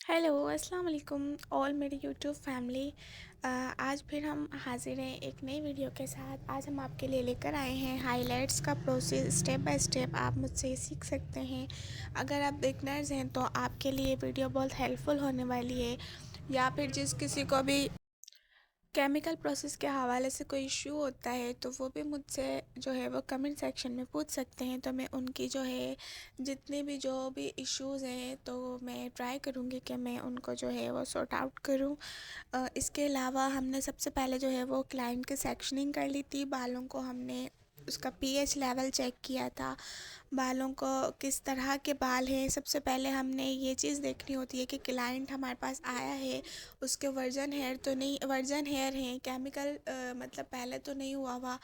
Hello अस्सलाम वालेकुम all मेरी यूट्यूब फैमिली। आज फिर हम हाजिर हैं एक नई वीडियो के साथ। आज हम आपके लिए लेकर आए हैं हाइलाइट्स का प्रोसेस। स्टेप बाय स्टेप आप मुझसे सीख सकते हैं। अगर आप बिगनर्स हैं तो आपके लिए वीडियो बहुत हेल्पफुल होने वाली है, या फिर जिस किसी को भी केमिकल प्रोसेस के हवाले से कोई इशू होता है तो वो भी मुझसे जो है वो कमेंट सेक्शन में पूछ सकते हैं। तो मैं उनकी जो है जितने भी जो भी इश्यूज़ हैं तो मैं ट्राई करूँगी कि मैं उनको जो है वो सॉर्ट आउट करूँ। इसके अलावा हमने सबसे पहले जो है वो क्लाइंट की सेक्शनिंग कर ली थी। बालों को हमने उसका पीएच लेवल चेक किया था, बालों को किस तरह के बाल हैं। सबसे पहले हमने ये चीज़ देखनी होती है कि क्लाइंट हमारे पास आया है, उसके वर्जन हेयर हैं, केमिकल मतलब पहले तो नहीं हुआ हुआ,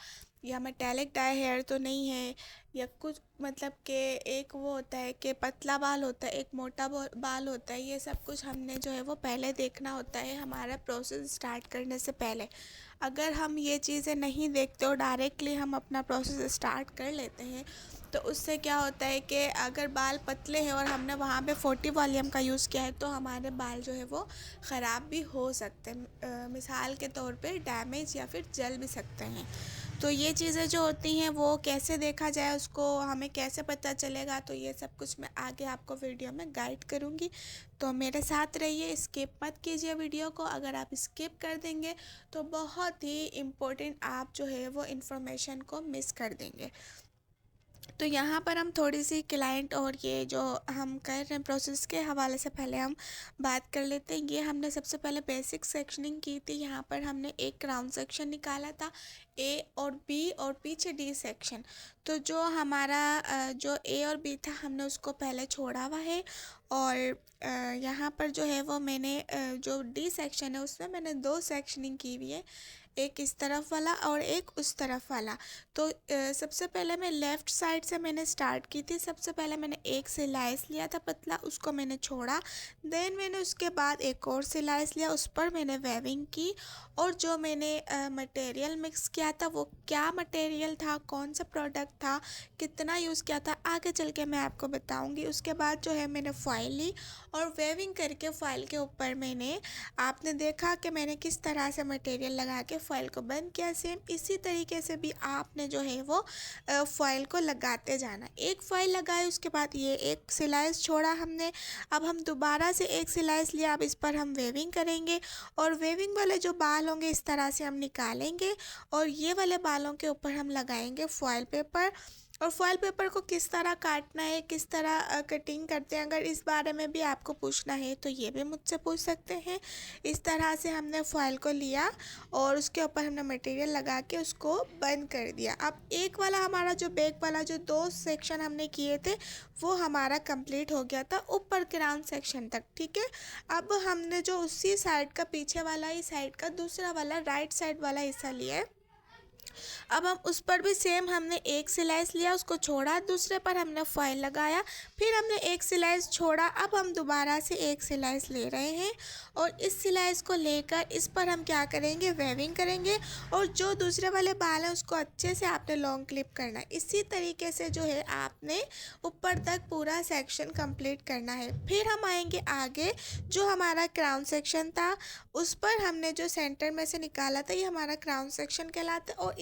या मेटेलिक डाई हेयर तो नहीं है, या कुछ मतलब कि एक वो होता है कि पतला बाल होता है, एक मोटा बाल होता है। ये सब कुछ हमने जो है वो पहले देखना होता है हमारा प्रोसेस स्टार्ट करने से पहले। अगर हम ये चीज़ें नहीं देखते और डायरेक्टली हम अपना प्रोसेस स्टार्ट कर लेते हैं तो उससे क्या होता है कि अगर बाल पतले हैं और हमने वहाँ पे 40 वॉल्यूम का यूज़ किया है तो हमारे बाल जो है वो ख़राब भी हो सकते हैं। मिसाल के तौर पे डैमेज या फिर जल भी सकते हैं। तो ये चीज़ें जो होती हैं वो कैसे देखा जाए, उसको हमें कैसे पता चलेगा, तो ये सब कुछ मैं आगे आपको वीडियो में गाइड करूँगी। तो मेरे साथ रहिए, स्किप मत कीजिए वीडियो को। अगर आप स्किप कर देंगे तो बहुत ही इम्पोर्टेंट आप जो है वो इन्फॉर्मेशन को मिस कर देंगे। तो यहाँ पर हम थोड़ी सी क्लाइंट और ये जो हम कर रहे हैं प्रोसेस के हवाले से पहले हम बात कर लेते हैं। ये हमने सबसे पहले बेसिक सेक्शनिंग की थी। यहाँ पर हमने एक क्राउन सेक्शन निकाला था, ए और बी, और पीछे डी सेक्शन। तो जो हमारा जो ए और बी था हमने उसको पहले छोड़ा हुआ है, और यहाँ पर जो है वो मैंने जो डी सेक्शन है उसमें मैंने दो सेक्शनिंग की हुई है, एक इस तरफ वाला और एक उस तरफ वाला। तो सबसे पहले मैं लेफ़्ट साइड से मैंने स्टार्ट की थी। सबसे पहले मैंने एक सिलाइस लिया था पतला, उसको मैंने छोड़ा। देन मैंने उसके बाद एक और सिलाइस लिया, उस पर मैंने वेविंग की। और जो मैंने मटेरियल मिक्स किया था वो क्या मटेरियल था, कौन सा प्रोडक्ट था, कितना यूज़ किया था, आगे चल के मैं आपको बताऊंगी। उसके बाद जो है मैंने फॉइल ली और वेविंग करके फॉइल के ऊपर मैंने, आपने देखा कि मैंने किस तरह से मटेरियल लगा के फॉइल को बंद किया। सेम इसी तरीके से भी आपने जो है वो फॉइल को लगाते जाना। एक फॉइल लगाई, उसके बाद ये एक सिलाइस छोड़ा हमने। अब हम दोबारा से एक सिलाइस लिया, अब इस पर हम वेविंग करेंगे, और वेविंग वाले जो बाल होंगे इस तरह से हम निकालेंगे, और ये वाले बालों के ऊपर हम लगाएंगे फॉइल पेपर। और फॉइल पेपर को किस तरह काटना है, किस तरह कटिंग करते हैं, अगर इस बारे में भी आपको पूछना है तो ये भी मुझसे पूछ सकते हैं। इस तरह से हमने फॉइल को लिया और उसके ऊपर हमने मटेरियल लगा के उसको बंद कर दिया। अब एक वाला हमारा जो बैक वाला जो दो सेक्शन हमने किए थे वो हमारा कंप्लीट हो गया था ऊपर क्राउन सेक्शन तक, ठीक है। अब हमने जो उसी साइड का पीछे वाला ही साइड का दूसरा वाला राइट साइड वाला हिस्सा लिया है। अब हम उस पर भी सेम हमने एक सिलाइस लिया, उसको छोड़ा, दूसरे पर हमने फॉइल लगाया, फिर हमने एक सिलाइस छोड़ा। अब हम दोबारा से एक सिलाइस ले रहे हैं, और इस सिलाइस को लेकर इस पर हम क्या करेंगे, वेविंग करेंगे। और जो दूसरे वाले बाल हैं उसको अच्छे से आपने लॉन्ग क्लिप करना है। इसी तरीके से जो है आपने ऊपर तक पूरा सेक्शन कंप्लीट करना है। फिर हम आएंगे आगे, जो हमारा क्राउन सेक्शन था उस पर हमने जो सेंटर में से निकाला था ये हमारा क्राउन सेक्शन कहलाता है, और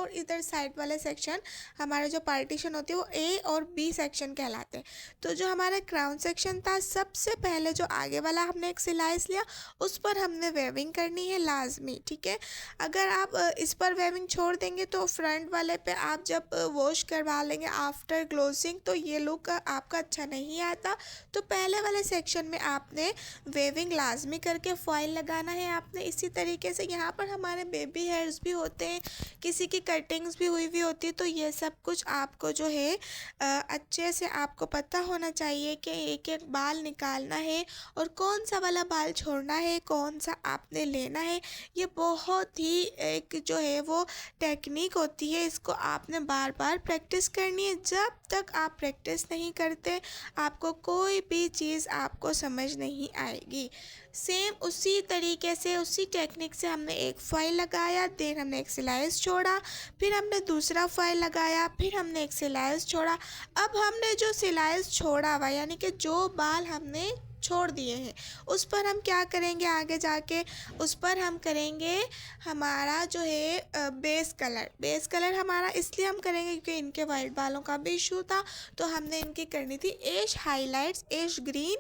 इधर साइड वाले सेक्शन हमारा जो पार्टीशन होती है वो ए और बी सेक्शन कहलाते हैं। तो जो हमारा क्राउन सेक्शन था सबसे पहले जो आगे वाला हमने एक सिलाइस लिया, उस पर हमने वेविंग करनी है लाजमी, ठीक है। अगर आप इस पर वेविंग छोड़ देंगे तो फ्रंट वाले पे आप जब वॉश करवा लेंगे आफ्टर ग्लोसिंग तो ये लुक आपका अच्छा नहीं आता। तो पहले वाले सेक्शन में आपने वेविंग लाजमी करके फॉइल लगाना है आपने। इसी तरीके से यहाँ पर हमारे बेबी हेयर्स भी होते हैं, किसी की कटिंग्स भी हुई हुई होती है, तो ये सब कुछ आपको जो है अच्छे से आपको पता होना चाहिए कि एक एक बाल निकालना है और कौन सा वाला बाल छोड़ना है, कौन सा आपने लेना है। ये बहुत ही एक जो है वो टेक्निक होती है, इसको आपने बार बार प्रैक्टिस करनी है। जब तक आप प्रैक्टिस नहीं करते आपको कोई भी चीज़ आपको समझ नहीं आएगी। सेम उसी तरीके से उसी टेक्निक से हमने एक फॉइल लगाया, देन हमने एक सिलाइस छोड़ा, फिर हमने दूसरा फॉइल लगाया, फिर हमने एक सिलाइस छोड़ा। अब हमने जो सिलाइस छोड़ा हुआ यानी कि जो बाल हमने छोड़ दिए हैं, उस पर हम क्या करेंगे आगे जाके, उस पर हम करेंगे हमारा जो है बेस कलर हमारा इसलिए हम करेंगे क्योंकि इनके वाइट बालों का भी इशू था, तो हमने इनकी करनी थी एश हाइलाइट्स, एश ग्रीन,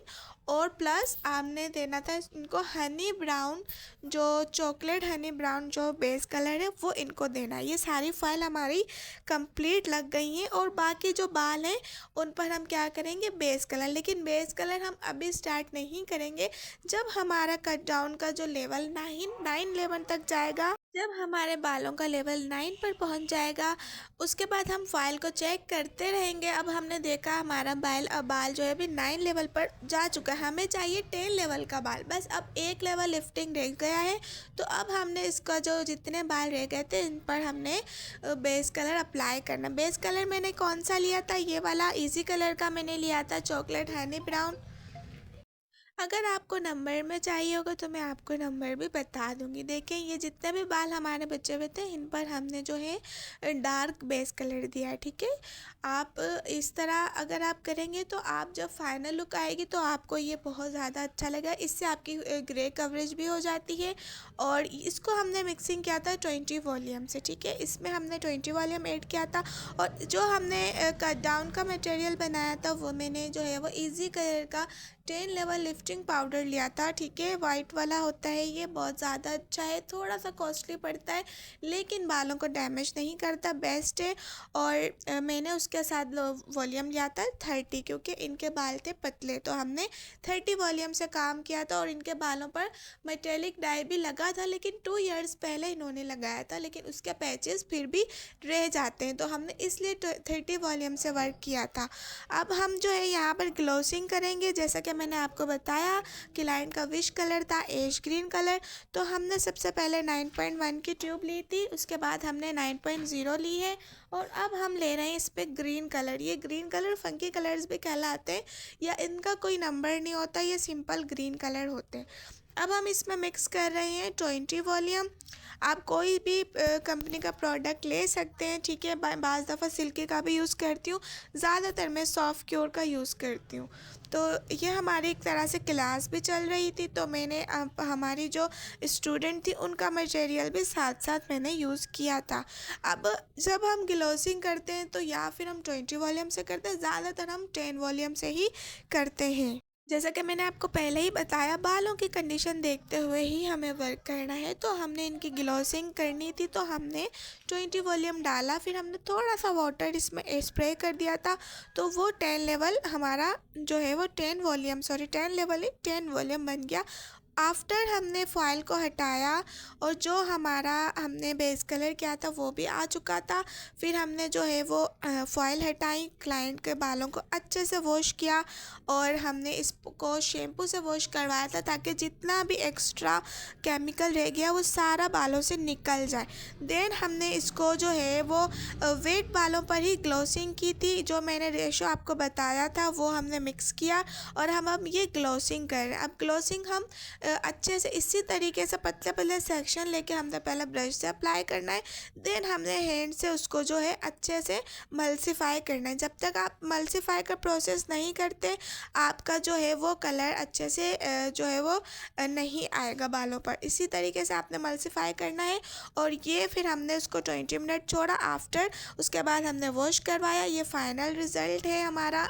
और प्लस हमने देना था इनको हनी ब्राउन, जो चॉकलेट हनी ब्राउन जो बेस कलर है वो इनको देना है। ये सारी फाइल हमारी कंप्लीट लग गई हैं, और बाकी जो बाल हैं उन पर हम क्या करेंगे बेस कलर, लेकिन बेस कलर हम अभी स्टार्ट नहीं करेंगे। जब हमारा कट डाउन का जो लेवल 9 लेवल तक जाएगा, जब हमारे बालों का लेवल 9 पर पहुंच जाएगा, उसके बाद हम फाइल को चेक करते रहेंगे। अब हमने देखा हमारा बाल जो है अभी 9 लेवल पर जा चुका है, हमें चाहिए 10 लेवल का बाल, बस अब एक लेवल लिफ्टिंग रह गया है। तो अब हमने इसका जो जितने बाल रह गए थे इन पर हमने बेस कलर अप्लाई करना। बेस कलर मैंने कौन सा लिया था, ये वाला इजी कलर का मैंने लिया था, चॉकलेट हनी ब्राउन। अगर आपको नंबर में चाहिए होगा तो मैं आपको नंबर भी बता दूंगी। देखें ये जितने भी बाल हमारे बचे हुए थे इन पर हमने जो है डार्क बेस कलर दिया है, ठीक है। आप इस तरह अगर आप करेंगे तो आप जब फाइनल लुक आएगी तो आपको ये बहुत ज़्यादा अच्छा लगेगा। इससे आपकी ग्रे कवरेज भी हो जाती है। और इसको हमने मिक्सिंग किया था 20 वॉल्यूम से, ठीक है, इसमें हमने 20 वॉल्यूम ऐड किया था। और जो हमने कट डाउन का मटेरियल बनाया था वो मैंने जो है वो इजी कलर का 10 लेवल लिफ्टिंग पाउडर लिया था, ठीक है, वाइट वाला होता है, ये बहुत ज़्यादा अच्छा है, थोड़ा सा कॉस्टली पड़ता है लेकिन बालों को डैमेज नहीं करता, बेस्ट है। और मैंने उसके साथ वॉल्यूम लिया था 30, क्योंकि इनके बाल थे पतले, तो हमने 30 वॉल्यूम से काम किया था। और इनके बालों पर मेटेलिक डाई भी लगा था, लेकिन 2 इयर्स पहले इन्होंने लगाया था, लेकिन उसके पैचेस फिर भी रह जाते हैं, तो हमने इसलिए 30 वॉल्यूम से वर्क किया था। अब हम जो है यहाँ पर ग्लोसिंग करेंगे। जैसा कि मैंने आपको बताया क्लाइंट का विश कलर था एश ग्रीन कलर, तो हमने सबसे पहले 9.1 की ट्यूब ली थी, उसके बाद हमने 9.0 ली है, और अब हम ले रहे हैं इस पर ग्रीन कलर। ये ग्रीन कलर फंकी कलर्स भी कहलाते हैं, या इनका कोई नंबर नहीं होता, ये सिंपल ग्रीन कलर होते हैं। अब हम इसमें मिक्स कर रहे हैं 20 वॉल्यूम। आप कोई भी कंपनी का प्रोडक्ट ले सकते हैं, ठीक है, बाज़ दफ़ा सिल्की का भी यूज़ करती हूँ, ज़्यादातर मैं सॉफ्ट क्योर का यूज़ करती हूँ। तो ये हमारी एक तरह से क्लास भी चल रही थी, तो मैंने हमारी जो स्टूडेंट थी उनका मटेरियल भी साथ साथ मैंने यूज़ किया था। अब जब हम ग्लोसिंग करते हैं तो या फिर हम 20 वॉल्यूम से करते हैं, ज़्यादातर हम 10 वॉल्यूम से ही करते हैं। जैसा कि मैंने आपको पहले ही बताया, बालों की कंडीशन देखते हुए ही हमें वर्क करना है। तो हमने इनकी ग्लोसिंग करनी थी, तो हमने 20 वॉल्यूम डाला, फिर हमने थोड़ा सा वाटर इसमें स्प्रे कर दिया था, तो वो 10 लेवल हमारा जो है वो 10 लेवल ही 10 वॉल्यूम बन गया। आफ्टर हमने फॉइल को हटाया और जो हमारा हमने बेस कलर किया था वो भी आ चुका था। फिर हमने जो है वो फॉइल हटाई, क्लाइंट के बालों को अच्छे से वॉश किया, और हमने इसको शैम्पू से वॉश करवाया था ताकि जितना भी एक्स्ट्रा केमिकल रह गया वो सारा बालों से निकल जाए। देन हमने इसको जो है वो वेट बालों पर ही ग्लोसिंग की थी, जो मैंने रेशो आपको बताया था वो हमने मिक्स किया, और हम अब ये ग्लोसिंग कर रहे हैं। अब ग्लोसिंग हम अच्छे से इसी तरीके से पतले पतले सेक्शन लेके हमने पहले ब्रश से अप्लाई करना है, देन हमने हैंड से उसको जो है अच्छे से मल्सीफाई करना है। जब तक आप मल्सीफाई का प्रोसेस नहीं करते आपका जो है वो कलर अच्छे से जो है वो नहीं आएगा बालों पर। इसी तरीके से आपने मल्सीफाई करना है, और ये फिर हमने उसको 20 मिनट छोड़ा। आफ्टर उसके बाद हमने वॉश करवाया, ये फाइनल रिज़ल्ट है हमारा।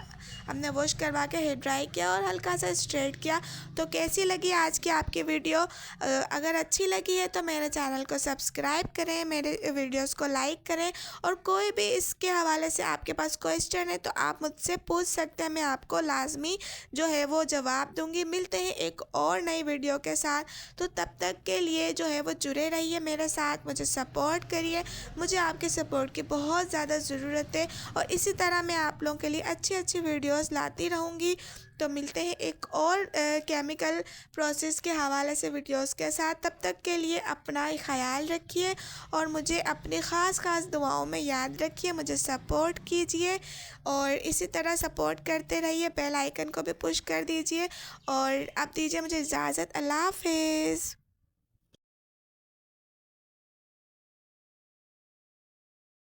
हमने वॉश करवा के हेयर ड्राई किया और हल्का सा स्ट्रेट किया। तो कैसी लगी आज की आपकी वीडियो? अगर अच्छी लगी है तो मेरे चैनल को सब्सक्राइब करें, मेरे वीडियोस को लाइक करें, और कोई भी इसके हवाले से आपके पास क्वेश्चन है तो आप मुझसे पूछ सकते हैं, मैं आपको लाजमी जो है वो जवाब दूंगी। मिलते हैं एक और नई वीडियो के साथ, तो तब तक के लिए जो है वो जुड़े रहिए मेरे साथ, मुझे सपोर्ट करिए। मुझे आपके सपोर्ट की बहुत ज़्यादा ज़रूरत है, और इसी तरह मैं आप लोगों के लिए अच्छी अच्छी वीडियोस लाती रहूँगी। तो मिलते हैं एक और केमिकल प्रोसेस के हवाले से वीडियोस के साथ। तब तक के लिए अपना ख्याल रखिए, और मुझे अपनी ख़ास दुआओं में याद रखिए, मुझे सपोर्ट कीजिए, और इसी तरह सपोर्ट करते रहिए। बेल आइकन को भी पुश कर दीजिए, और अब दीजिए मुझे इजाज़त। अल्लाह हाफ़िज़।